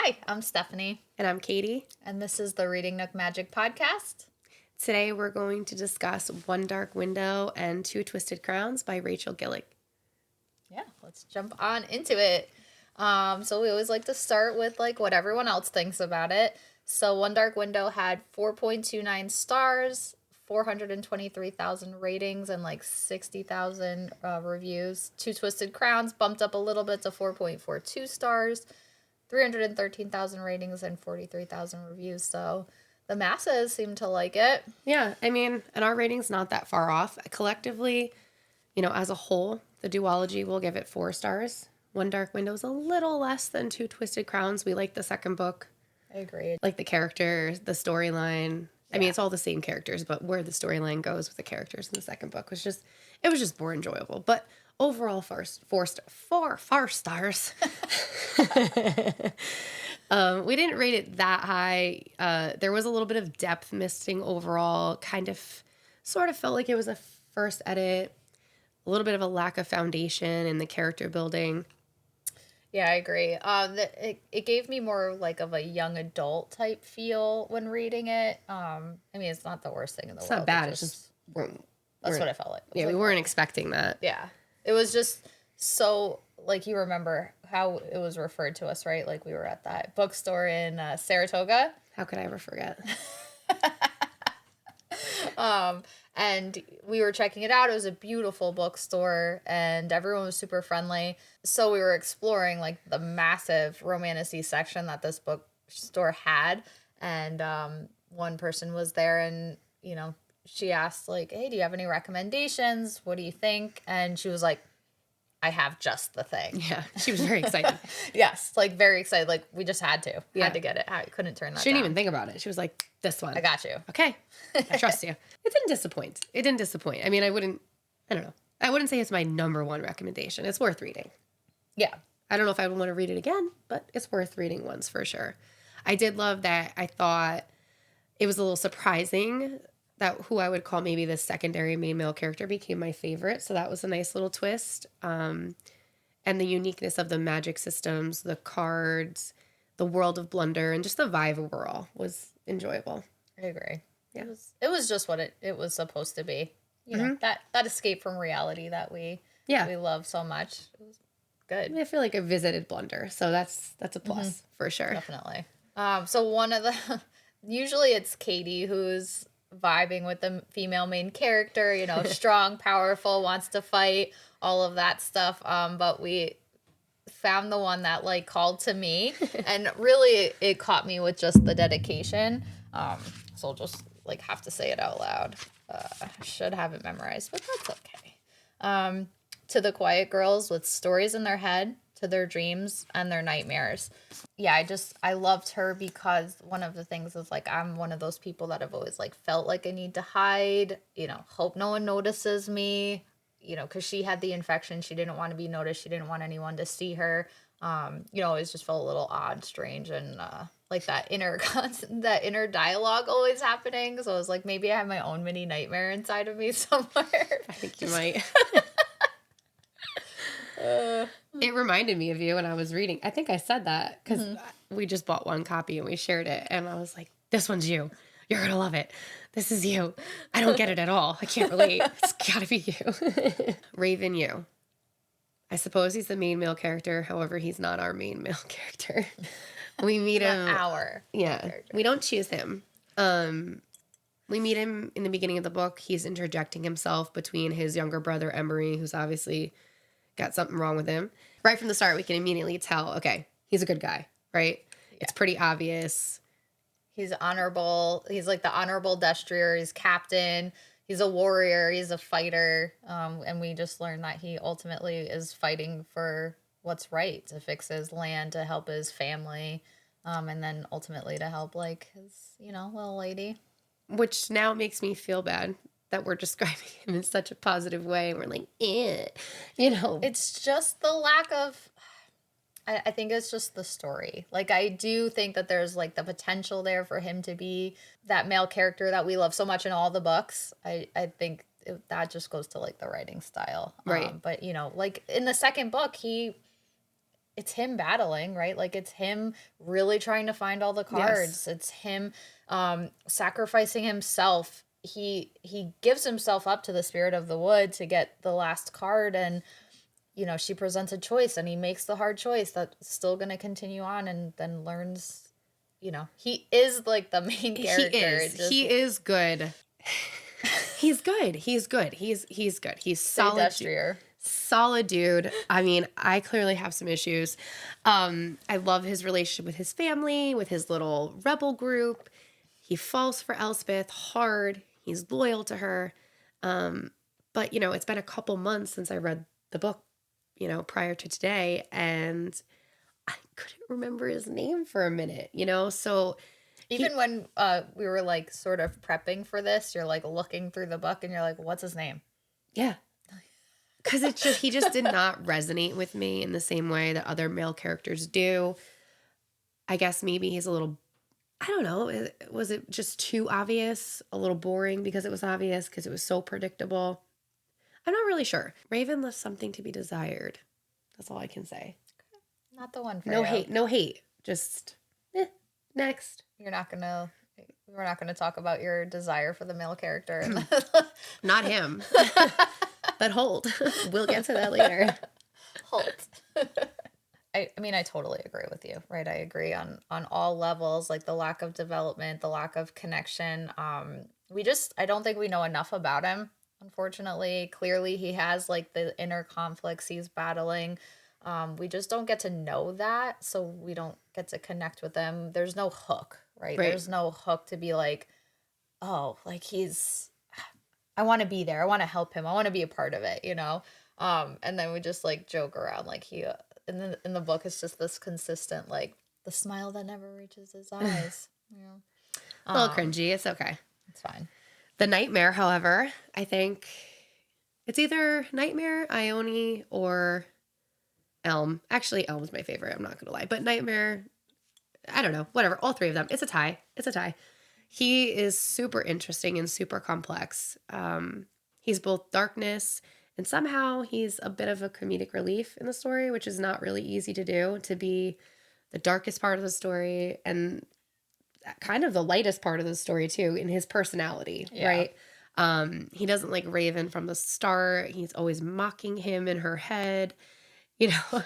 Hi, I'm Stephanie. And I'm Katie. And this is the Reading Nook Magic Podcast. Today we're going to discuss One Dark Window and Two Twisted Crowns by Rachel Gillick. Yeah, let's jump on into it. So we always like to start with what everyone else thinks about it. So One Dark Window had 4.29 stars, 423,000 ratings, and 60,000 reviews. Two Twisted Crowns bumped up a little bit to 4.42 stars, 313,000 ratings, and 43,000 reviews. So the masses seem to like it. Yeah, and our rating's not that far off. Collectively, as a whole, the Duology will give it 4 stars. One Dark Window is a little less than Two Twisted Crowns. We like the second book. I agree. Like the characters, the storyline. Yeah. It's all the same characters, but where the storyline goes with the characters in the second book was just more enjoyable. But overall, 4 stars. We didn't rate it that high. There was a little bit of depth missing overall. Sort of felt like it was a first edit. A little bit of a lack of foundation in the character building. Yeah, I agree. It gave me more of a young adult type feel when reading it. It's not the worst thing in the world. It's not bad. It's just that's what I felt like. Yeah, we weren't expecting that. Yeah, it was just so you remember how it was referred to us, right? We were at that bookstore in Saratoga. How could I ever forget? And we were checking it out. It was a beautiful bookstore, and everyone was super friendly. So we were exploring the massive romantasy section that this bookstore had, and one person was there, and she asked hey, do you have any recommendations? What do you think? And she was like, I have just the thing. Yeah, she was very excited. Yes, very excited. We just had to get it. I couldn't turn that She didn't down. even think about it. She was like, this one. I got you. Okay, I trust you. It didn't disappoint. I wouldn't say it's my number one recommendation. It's worth reading. Yeah. I don't know if I would want to read it again, but it's worth reading once for sure. I did love that. I thought it was a little surprising that who I would call maybe the secondary main male character became my favorite. So that was a nice little twist. And the uniqueness of the magic systems, the cards, the world of Blunder, and just the vibe overall was enjoyable. I agree. Yeah. It was just what it was supposed to be. You know, that escape from reality that we love so much. It was good. I feel like I visited Blunder, so that's a plus for sure. Definitely. So one of the usually it's Katie who's vibing with the female main character, strong, powerful, wants to fight, all of that stuff. But we found the one that called to me, and really it caught me with just the dedication. So I'll just have to say it out loud. I should have it memorized, but that's okay. To the quiet girls with stories in their head, to their dreams and their nightmares. Yeah, I loved her because one of the things is I'm one of those people that have always felt like I need to hide, hope no one notices me, because she had the infection. She didn't want to be noticed. She didn't want anyone to see her. Always just felt a little odd, strange, and that inner dialogue always happening. So I was maybe I have my own mini nightmare inside of me somewhere. I think you might. It reminded me of you when I was reading. I think I said that because we just bought one copy and we shared it. And I was like, this one's you. You're going to love it. This is you. I don't get it at all. I can't relate. It's got to be you. Raven Yu. I suppose he's the main male character. However, he's not our main male character. We meet him. Character. We don't choose him. We meet him in the beginning of the book. He's interjecting himself between his younger brother, Emery, who's obviously got something wrong with him. Right from the start, we can immediately tell, okay, he's a good guy, right? Yeah. It's pretty obvious. He's honorable. He's the honorable destrier. He's captain. He's a warrior. He's a fighter. And we just learned that he ultimately is fighting for what's right, to fix his land, to help his family, and then ultimately to help his, little lady. Which now makes me feel bad that we're describing him in such a positive way. And we're It's just the lack of, I think it's just the story. I do think that there's the potential there for him to be that male character that we love so much in all the books. I think that just goes to the writing style. Right. But in the second book, he it's him battling, right? Like it's him really trying to find all the Yes. cards. It's him sacrificing himself. He gives himself up to the spirit of the wood to get the last card, and she presents a choice and he makes the hard choice that's still going to continue on, and then learns, he is like the main He character. is. It just He is good. He's good. He's good. He's good. He's say solid. Destrier. Solid dude. I mean, I clearly have some issues. I love his relationship with his family, with his little rebel group. He falls for Elspeth hard. He's loyal to her. But, it's been a couple months since I read the book, prior to today, and I couldn't remember his name for a minute, So Even when we were like sort of prepping for this, you're like looking through the book and you're like, what's his name? yeah, because he just did not resonate with me in the same way that other male characters do. I guess maybe he's a little, I don't know, was it just too obvious? A little boring because it was obvious, because it was so predictable? I'm not really sure. Raven left something to be desired. That's all I can say. Not the one for No you. hate, no hate. Just, next. We're not gonna talk about your desire for the male character. Not him. But hold. We'll get to that later. Hold. I mean, I totally agree with you, right? I agree on all levels, like the lack of development, the lack of connection. I don't think we know enough about him, unfortunately. Clearly, he has like the inner conflicts he's battling. We just don't get to know that, so we don't get to connect with him. There's no hook, right? Right. There's no hook to be like, oh, like I want to be there. I want to help him. I want to be a part of it. And then we just like joke around, like he in the book it's just this consistent like the smile that never reaches his eyes. A little cringy. It's okay. It's fine. The Nightmare, however, I think it's either Nightmare, Ione, or Elm. Actually, Elm's my favorite. I'm not going to lie. But Nightmare, I don't know. Whatever. All three of them. It's a tie. It's a tie. He is super interesting and super complex. He's both darkness, and somehow he's a bit of a comedic relief in the story, which is not really easy to do, to be the darkest part of the story and kind of the lightest part of the story too, in his personality, Yeah. right? He doesn't like Raven from the start. He's always mocking him in her head. You know,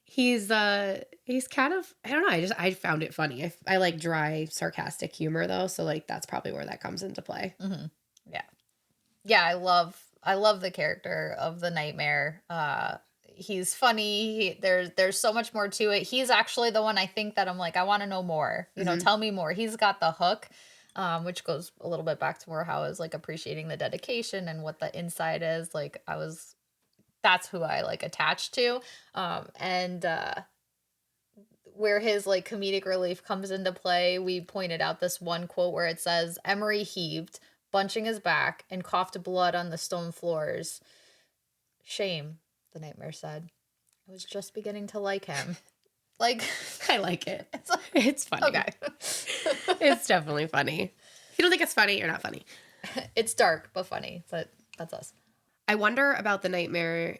he's kind of, I don't know, I found it funny. I like dry, sarcastic humor though, so like that's probably where that comes into play. Mm-hmm. Yeah. I love the character of the Nightmare. He's funny. There's so much more to it. He's actually the one I think that I'm like, I want to know more. Tell me more. He's got the hook, which goes a little bit back to more how I was like appreciating the dedication and what the inside is. Like that's who I like attached to. And where his like comedic relief comes into play, we pointed out this one quote where it says, Emery heaved, bunching his back, and coughed blood on the stone floors. Shame, the Nightmare said. I was just beginning to like him. Like, I like it. It's funny. Okay. It's definitely funny. If you don't think it's funny, you're not funny. It's dark, but funny. But that's us. I wonder about the Nightmare.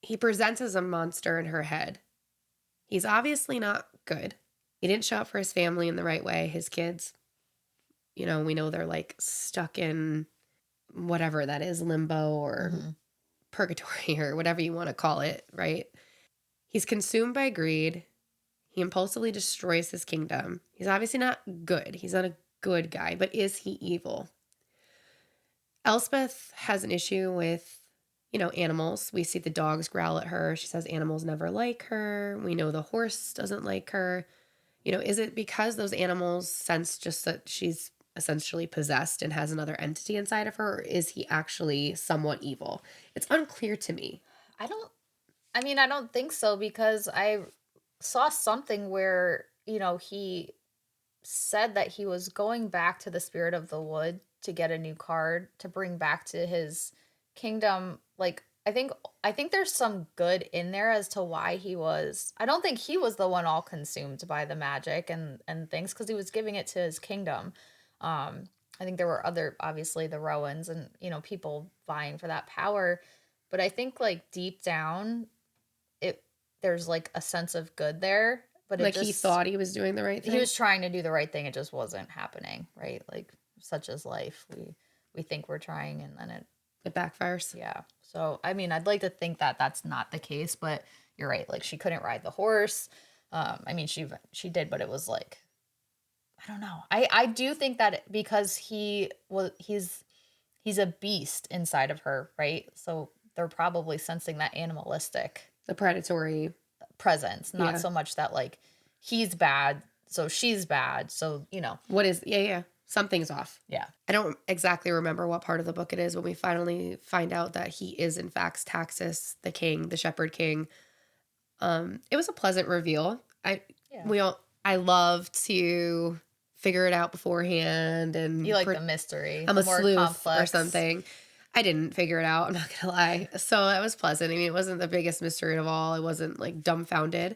He presents as a monster in her head. He's obviously not good. He didn't show up for his family in the right way, his kids. We know they're like stuck in whatever that is, limbo or purgatory or whatever you want to call it, right? He's consumed by greed. He impulsively destroys his kingdom. He's obviously not good. He's not a good guy, but is he evil? Elspeth has an issue with, animals. We see the dogs growl at her. She says animals never like her. We know the horse doesn't like her. Is it because those animals sense just that she's essentially possessed and has another entity inside of her, or is he actually somewhat evil? It's unclear to me. I don't think so, because I saw something where, he said that he was going back to the Spirit of the Wood to get a new card to bring back to his kingdom. Like, I think there's some good in there as to why I don't think he was the one all consumed by the magic and things, because he was giving it to his kingdom. I think there were obviously the Rowans and, people vying for that power. But I think like deep down, there's like a sense of good there, but it Like he just thought he was doing the right he thing. was trying to do the right thing. It just wasn't happening, right? Like such as life. We think we're trying, and then It backfires. yeah. So I mean, I'd like to think that that's not the case, but you're right. Like she couldn't ride the horse. I mean, she did, but it was like I don't know. I do think that because he's a beast inside of her, right? So they're probably sensing that animalistic The predatory. presence, not Yeah. so much that like he's bad, so she's bad. So, What is, yeah. Something's off. yeah. I don't exactly remember what part of the book it is when we finally find out that he is in fact Taxus, the king, the shepherd king. It was a pleasant reveal. Yeah. I love to figure it out beforehand, and You like the mystery, I'm the a more sleuth or complex. something. I didn't figure it out. I'm not gonna lie. So it was pleasant. I mean, it wasn't the biggest mystery of all. It wasn't like dumbfounded,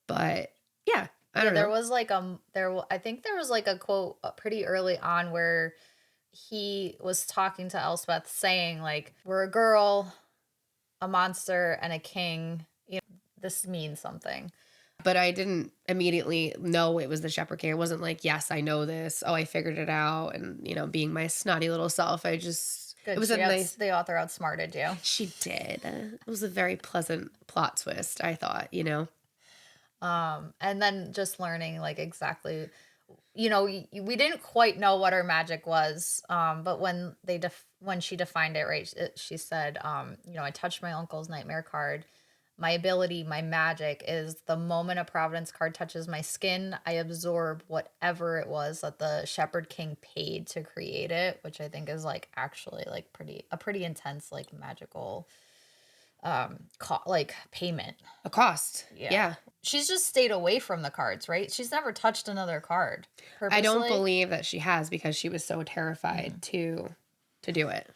but yeah, I don't There know. was like I think there was like a quote pretty early on where he was talking to Elspeth saying like we're a girl, a monster, and a king. This means something. But I didn't immediately know it was the Shepherd King. It wasn't like, yes, I know this. Oh, I figured it out. And, being my snotty little self, it Good. was a nice, The author outsmarted you. she did. It was a very pleasant plot twist, I thought. And then just learning like exactly, we didn't quite know what her magic was. But when she defined it, right, she said, I touched my uncle's nightmare card. My ability, my magic is the moment a Providence card touches my skin, I absorb whatever it was that the Shepherd King paid to create it, which I think is like actually like pretty intense, like magical like payment. a cost. Yeah. She's just stayed away from the cards, right? She's never touched another card purposely. I don't believe that she has, because she was so terrified to do it.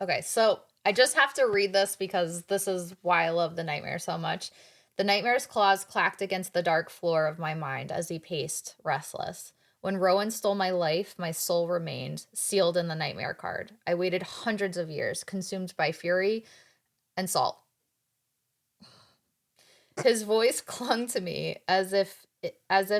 Okay, so I just have to read this because this is why I love the nightmare so much. The nightmare's claws clacked against the dark floor of my mind as he paced, restless. When Rowan stole my life, my soul remained, sealed in the nightmare card. I waited hundreds of years, consumed by fury and salt. His voice clung to me as if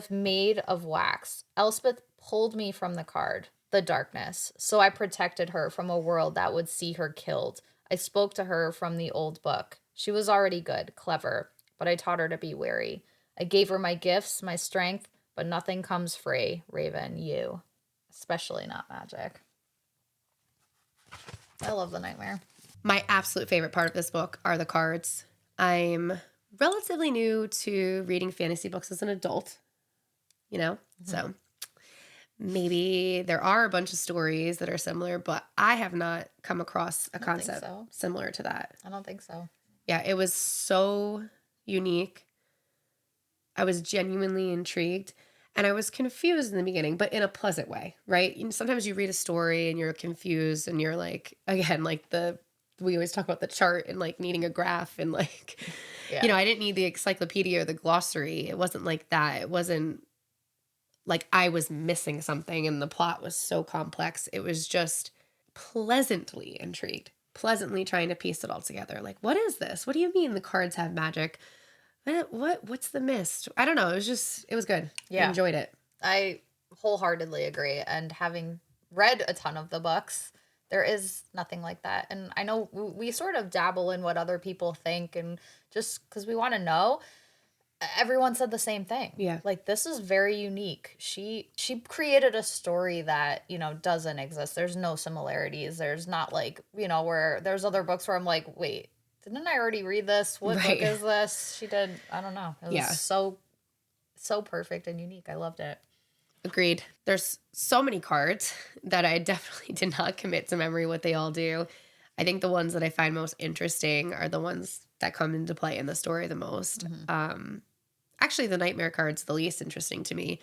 made of wax. Elspeth pulled me from the card, the darkness, so I protected her from a world that would see her killed. I spoke to her from the old book. She was already good, clever, but I taught her to be wary. I gave her my gifts, my strength, but nothing comes free, Raven, you. Especially not magic. I love the nightmare. My absolute favorite part of this book are the cards. I'm relatively new to reading fantasy books as an adult, so maybe there are a bunch of stories that are similar, but I have not come across a concept similar to that. I don't think so. Yeah, it was so unique. I was genuinely intrigued, and I was confused in the beginning, but in a pleasant way, right? Sometimes you read a story and you're confused, and you're like, again, like we always talk about the chart and like needing a graph and like, I didn't need the encyclopedia or the glossary. It wasn't like that. It wasn't like I was missing something and the plot was so complex. It was just pleasantly intrigued, pleasantly trying to piece it all together. Like, what is this? What do you mean the cards have magic? What's the mist? I don't know. It was good. Yeah. I enjoyed it. I wholeheartedly agree. And having read a ton of the books, there is nothing like that. And I know we sort of dabble in what other people think, and just because we want to know, everyone said the same thing. Yeah. Like, this is very unique. She created a story that, doesn't exist. There's no similarities. There's not like, where there's other books where I'm like, wait, didn't I already read this? What book is this? She did. I don't know. It was so perfect and unique. I loved it. Agreed. There's so many cards that I definitely did not commit to memory what they all do. I think the ones that I find most interesting are the ones that come into play in the story the most. Mm-hmm. Actually, the nightmare card's the least interesting to me.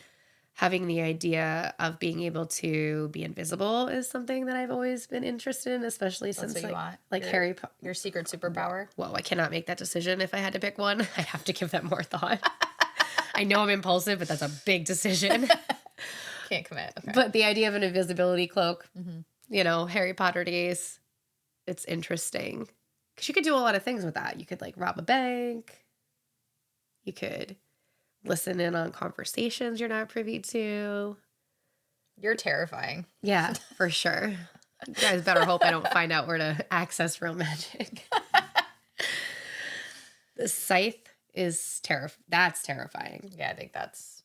Having the idea of being able to be invisible is something that I've always been interested in, especially since Harry Potter. Your secret superpower? Whoa, I cannot make that decision. If I had to pick one, I'd have to give that more thought. I know I'm impulsive, but that's a big decision. Can't commit. Okay. But the idea of an invisibility cloak, Harry Potter days, it's interesting. Because you could do a lot of things with that. You could, like, rob a bank. You could listen in on conversations you're not privy to. You're terrifying. Yeah, for sure. You guys better hope I don't find out where to access real magic. The scythe is that's terrifying. Yeah, I think that's...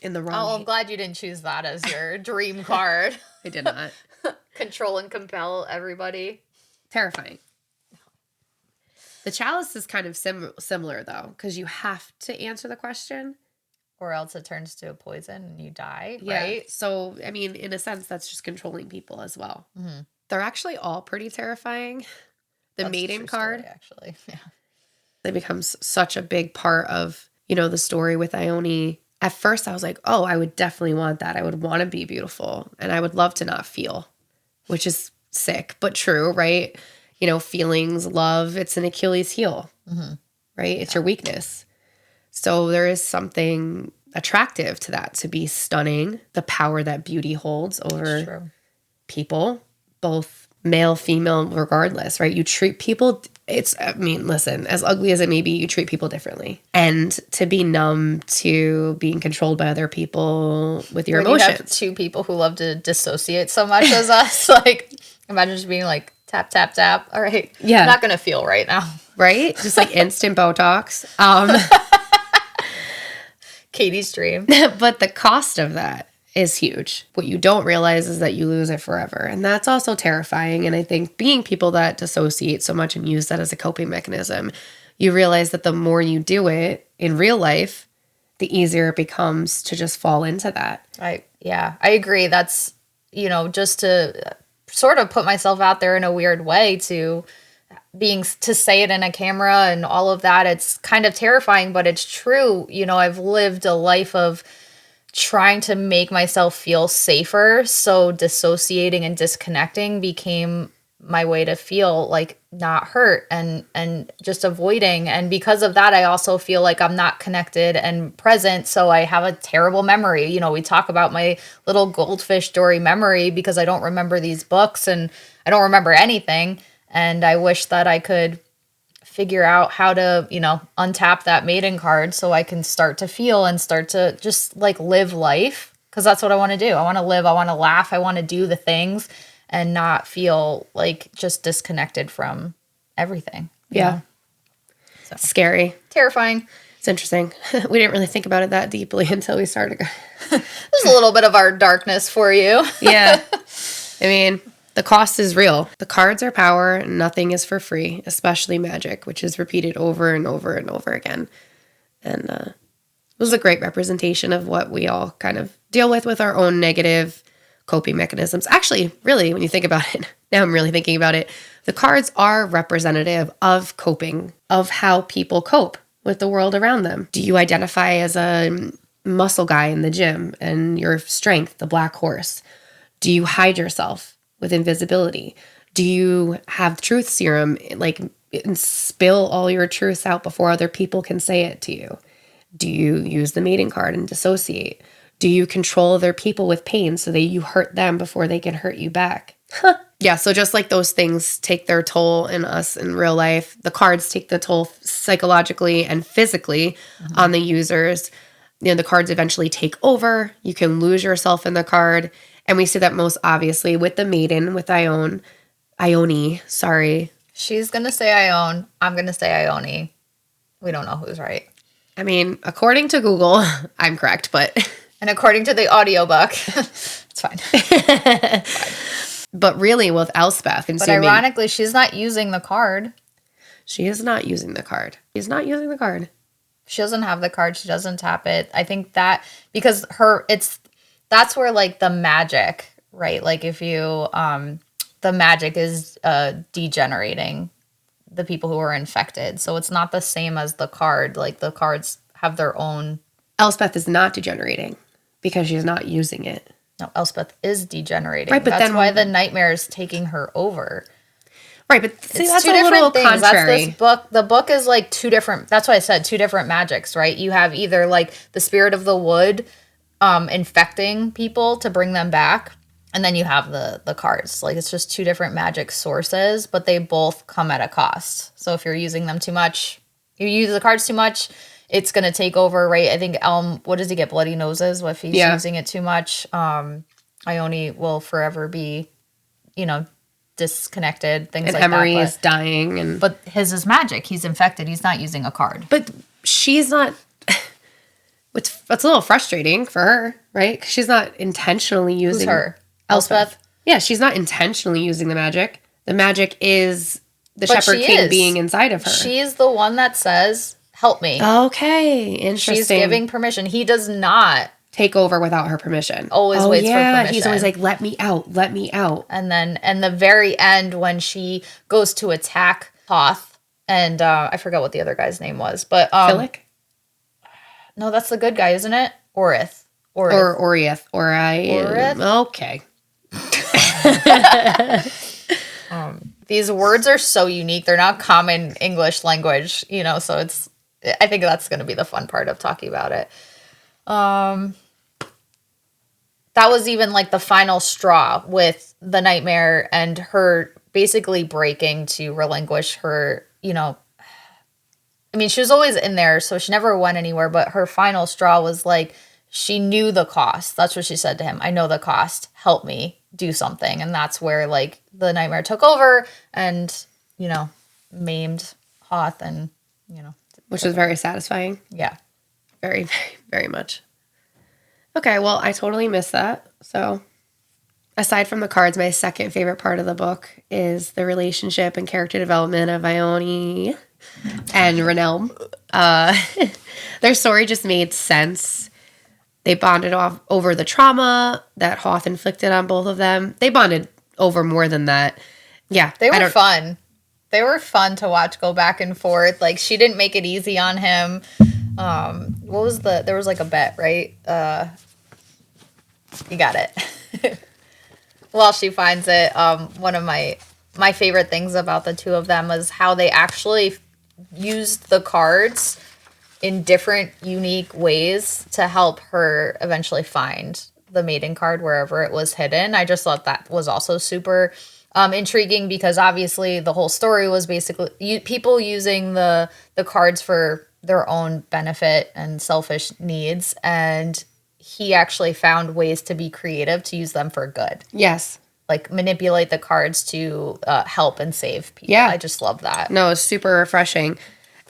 In the wrong Oh, I'm glad you didn't choose that as your dream card. I did not. Control and compel everybody. Terrifying. The chalice is kind of similar, though, because you have to answer the question. Or else it turns to a poison and you die, Yeah. right? So, I mean, in a sense, that's just controlling people as well. Mm-hmm. They're actually all pretty terrifying. The maiden card, story, actually. Yeah. it becomes such a big part of, the story with Ione. At first, I was like, oh, I would definitely want that. I would want to be beautiful, and I would love to not feel, which is sick, but true, right? Feelings, love, it's an Achilles heel, right? It's your weakness. So there is something attractive to that, to be stunning, the power that beauty holds over people, both male, female, regardless, right? You treat people, listen, as ugly as it may be, you treat people differently. And to be numb to being controlled by other people with your emotions. You have two people who love to dissociate so much as us, like, imagine just being like, tap, tap, tap. All right. Yeah. I'm not going to feel right now. Right? Just like instant Botox. Katie's dream. But the cost of that is huge. What you don't realize is that you lose it forever. And that's also terrifying. And I think being people that dissociate so much and use that as a coping mechanism, you realize that the more you do it in real life, the easier it becomes to just fall into that. I agree. That's, just to sort of put myself out there in a weird way to say it in a camera and all of that. It's kind of terrifying, but it's true. I've lived a life of trying to make myself feel safer. So dissociating and disconnecting became my way to feel like not hurt and just avoiding. And because of that, I also feel like I'm not connected and present. So I have a terrible memory. We talk about my little goldfish Dory memory because I don't remember these books and I don't remember anything. And I wish that I could figure out how to, untap that maiden card so I can start to feel and start to just like live life. Because that's what I want to do. I want to live. I want to laugh. I want to do the things and not feel like just disconnected from everything. Yeah. So. Scary. Terrifying. It's interesting. We didn't really think about it that deeply until we started. There's a little bit of our darkness for you. Yeah. I mean, the cost is real. The cards are power. Nothing is for free, especially magic, which is repeated over and over and over again. And it was a great representation of what we all kind of deal with our own negative coping mechanisms. Actually, really, when you think about it, now I'm really thinking about it, the cards are representative of coping, of how people cope with the world around them. Do you identify as a muscle guy in the gym and your strength, the black horse? Do you hide yourself with invisibility? Do you have truth serum, like and spill all your truths out before other people can say it to you? Do you use the maiden card and dissociate? Do you control other people with pain so that you hurt them before they can hurt you back? Yeah, so just like those things take their toll in us in real life, the cards take the toll psychologically and physically on the users. The cards eventually take over. You can lose yourself in the card. And we see that most obviously with the maiden, with Ione. Sorry. She's going to say Ione. I'm going to say Ione. We don't know who's right. I mean, according to Google, I'm correct, but... And according to the audiobook, it's fine. But really, with Elspeth... But ironically, she's not using the card. She is not using the card. She's not using the card. She doesn't have the card. She doesn't tap it. I think that... Because that's where, like, the magic, right? Like, if you... the magic is degenerating the people who are infected. So it's not the same as the card. Like, the cards have their own... Elspeth is not degenerating because she's not using it. No, Elspeth is degenerating. Right, but that's then, why the nightmare is taking her over. Right, but see, it's that's two a different little things. contrary. That's this book. The book is like two different... That's why I said two different magics, right? You have either like the spirit of the wood infecting people to bring them back. And then you have the cards. Like, it's just two different magic sources, but they both come at a cost. So if you're using them too much, you use the cards too much, it's going to take over, right? I think Elm, what does he get? Bloody noses if he's using it too much. Ione will forever be, disconnected, things like Emery that. is dying. But his is magic. He's infected. He's not using a card. But she's not... It's a little frustrating for her, right? 'Cause she's not intentionally using... Who's her? Elspeth? Yeah, she's not intentionally using the magic. The magic is the Shepherd King being inside of her. She's the one that says, help me. Okay, interesting. She's giving permission. He does not take over without her permission. Always waits for permission. He's always like, let me out, let me out. And then, the very end, when she goes to attack Hoth, and I forgot what the other guy's name was, but... Philic? No, that's the good guy, isn't it? Orith. Or Orieth. Orith? Okay. These words are so unique. They're not common English language, so it's... I think that's going to be the fun part of talking about it. That was even like the final straw with the nightmare and her basically breaking to relinquish her, I mean, she was always in there, so she never went anywhere, but her final straw was like, she knew the cost. That's what she said to him. I know the cost. Help me do something. And that's where, like, the nightmare took over and, maimed Hoth and, Which was very satisfying. Yeah. Very, very, very much. Okay, well, I totally missed that. So, aside from the cards, my second favorite part of the book is the relationship and character development of Ione and Renelm. Their story just made sense. They bonded off over the trauma that Hoth inflicted on both of them. They bonded over more than that. Yeah. They were fun. They were fun to watch go back and forth. Like, she didn't make it easy on him. There was like a bet, right? You got it. Well, she finds it. One of my favorite things about the two of them was how they actually used the cards in different unique ways to help her eventually find the maiden card wherever it was hidden. I just thought that was also super intriguing because obviously the whole story was basically people using the cards for their own benefit and selfish needs, and he actually found ways to be creative to use them for good. Yes. Like manipulate the cards to help and save people. Yeah. I just love that. No, it's super refreshing.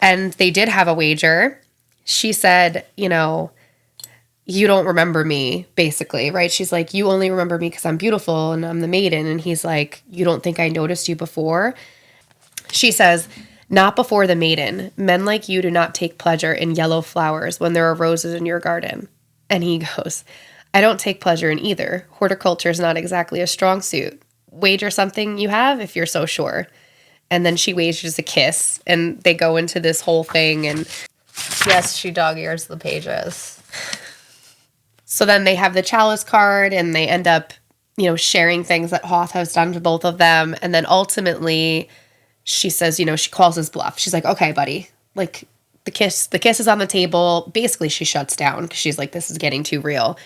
And they did have a wager. She said, you don't remember me, basically, right? She's like, you only remember me because I'm beautiful and I'm the maiden. And he's like, you don't think I noticed you before? She says, not before the maiden. Men like you do not take pleasure in yellow flowers when there are roses in your garden. And he goes, I don't take pleasure in either. Horticulture is not exactly a strong suit. Wager something you have if you're so sure. And then she wagers a kiss, and they go into this whole thing. And yes, she dog ears the pages. So then they have the chalice card, and they end up, sharing things that Hoth has done to both of them. And then ultimately, she says, she calls his bluff. She's like, okay, buddy, like the kiss is on the table. Basically, she shuts down because she's like, this is getting too real.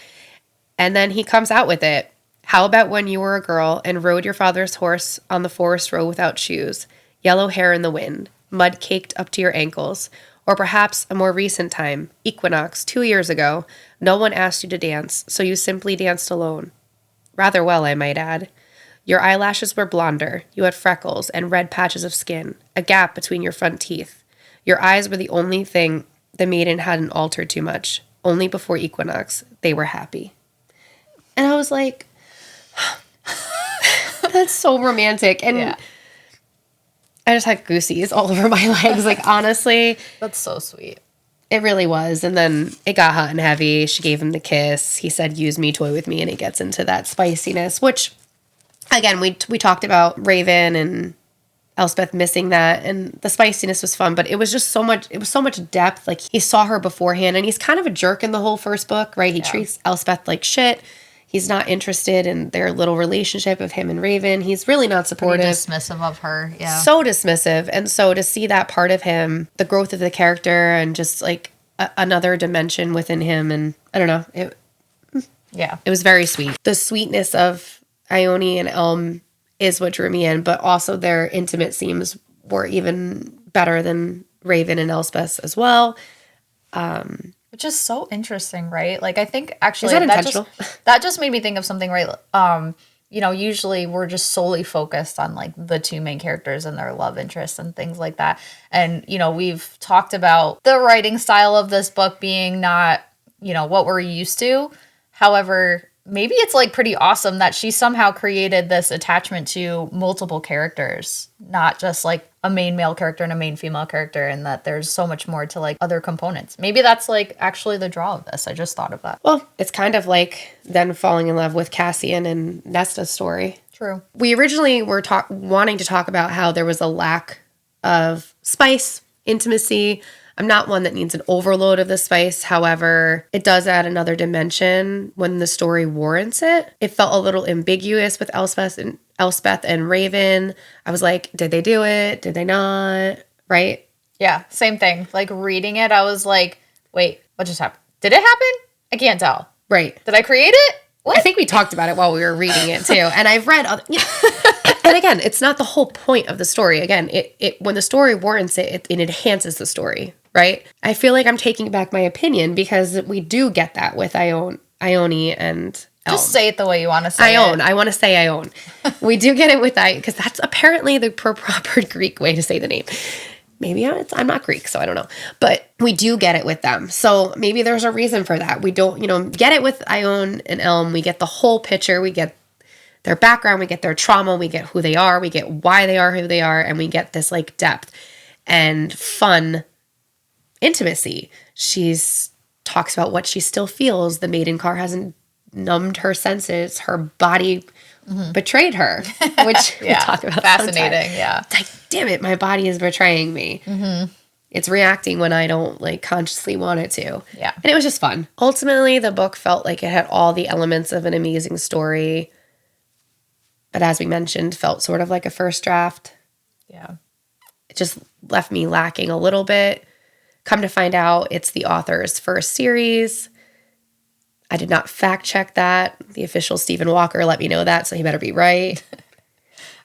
And then he comes out with it. How about when you were a girl and rode your father's horse on the forest road without shoes, yellow hair in the wind, mud caked up to your ankles, or perhaps a more recent time, equinox, 2 years ago, no one asked you to dance, so you simply danced alone. Rather well, I might add. Your eyelashes were blonder, you had freckles and red patches of skin, a gap between your front teeth. Your eyes were the only thing the maiden hadn't altered too much. Only before equinox, they were happy. And I was like, that's so romantic. And yeah. I just had goosies all over my legs. Like, honestly. That's so sweet. It really was. And then it got hot and heavy. She gave him the kiss. He said, use me, toy with me. And he gets into that spiciness, which, again, we talked about Raven and Elspeth missing that. And the spiciness was fun. But it was just so much. It was so much depth. Like, he saw her beforehand. And he's kind of a jerk in the whole first book, right? He treats Elspeth like shit. He's not interested in their little relationship of him and Raven. He's really not supportive. Pretty dismissive of her, yeah. So dismissive. And so to see that part of him, the growth of the character and just like another dimension within him. And I don't know. It was very sweet. The sweetness of Ione and Elm is what drew me in, but also their intimate scenes were even better than Raven and Elspeth as well. Which is so interesting, right? Like, I think actually Is that intentional? That just made me think of something, right? Usually we're just solely focused on like the two main characters and their love interests and things like that. And, we've talked about the writing style of this book being not, what we're used to. However, maybe it's like pretty awesome that she somehow created this attachment to multiple characters, not just like a main male character and a main female character, and that there's so much more to like other components. Maybe that's like actually the draw of this. I just thought of that. Well, it's kind of like then falling in love with Cassian and Nesta's story. True. We originally were wanting to talk about how there was a lack of spice, intimacy. I'm not one that needs an overload of the spice. However, it does add another dimension when the story warrants it. It felt a little ambiguous with Elspeth and Raven. I was like, did they do it? Did they not? Right? Yeah, same thing. Like reading it, I was like, wait, what just happened? Did it happen? I can't tell. Right. Did I create it? What? I think we talked about it while we were reading it too. And I've read other, and again, it's not the whole point of the story. Again, it when the story warrants it, it enhances the story, right? I feel like I'm taking back my opinion because we do get that with Ione and Elm. Just say it the way you want to say Ione. it. I want to say Ione. We do get it with because that's apparently the proper Greek way to say the name. Maybe I'm not Greek, so I don't know. But we do get it with them. So maybe there's a reason for that. We don't, get it with Ione and Elm. We get the whole picture. We get their background. We get their trauma. We get who they are. We get why they are who they are. And we get this like depth and fun intimacy. She's talks about what she still feels. The maiden car hasn't numbed her senses. Her body betrayed her, which we talk about fascinating. Sometimes. Yeah. It's like, damn it, my body is betraying me. It's reacting when I don't like consciously want it to. Yeah. And it was just fun. Ultimately, the book felt like it had all the elements of an amazing story. But as we mentioned, felt sort of like a first draft. Yeah. It just left me lacking a little bit. Come to find out, it's the author's first series. I did not fact check that. The official Stephen Walker let me know that, so he better be right.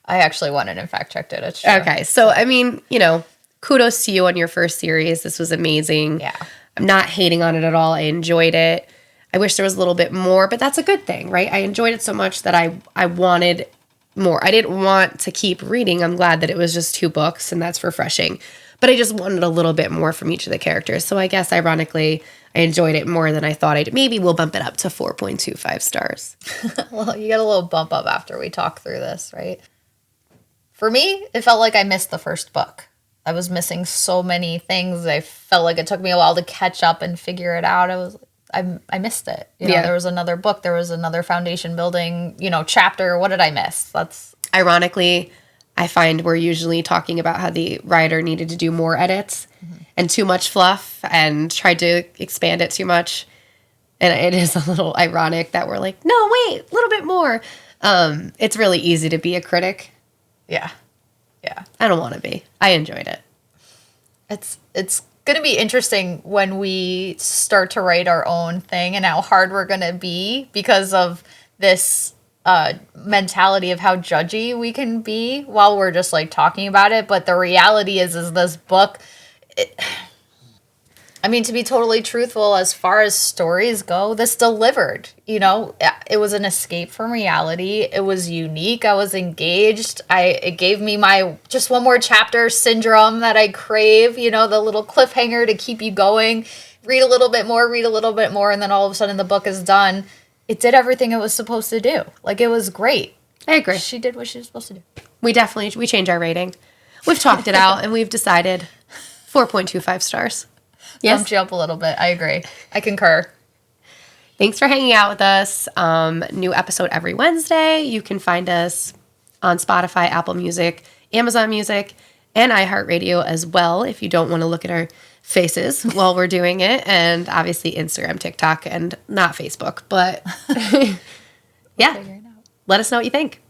I actually went in and fact checked it. It's true. Okay, so I mean, kudos to you on your first series. This was amazing. Yeah. I'm not hating on it at all. I enjoyed it. I wish there was a little bit more, but that's a good thing, right? I enjoyed it so much that I wanted more. I didn't want to keep reading. I'm glad that it was just 2 books, and that's refreshing. But I just wanted a little bit more from each of the characters. So I guess, ironically, I enjoyed it more than I thought I'd. Maybe we'll bump it up to 4.25 stars. Well, you get a little bump up after we talk through this, right? For me, it felt like I missed the first book. I was missing so many things. I felt like it took me a while to catch up and figure it out. I missed it. There was another book. There was another foundation building, chapter. What did I miss? That's ironically, I find we're usually talking about how the writer needed to do more edits and too much fluff and tried to expand it too much. And it is a little ironic that we're like, no, wait, a little bit more. It's really easy to be a critic. Yeah. Yeah. I don't want to be. I enjoyed it. It's going to be interesting when we start to write our own thing and how hard we're going to be because of this mentality of how judgy we can be while we're just like talking about it. But the reality is this book, to be totally truthful, as far as stories go, this delivered. It was an escape from reality. It was unique. I was engaged. It gave me my just one more chapter syndrome that I crave, the little cliffhanger to keep you going. Read a little bit more, and then all of a sudden the book is done. It did everything it was supposed to do. Like, it was great. I agree. She did what she was supposed to do. We changed our rating. We've talked it out, and we've decided 4.25 stars. Yes. Bumped you up a little bit. I agree. I concur. Thanks for hanging out with us. New episode every Wednesday. You can find us on Spotify, Apple Music, Amazon Music, and iHeartRadio as well if you don't want to look at our faces while we're doing it. And obviously Instagram, TikTok, and not Facebook. But yeah, let us know what you think.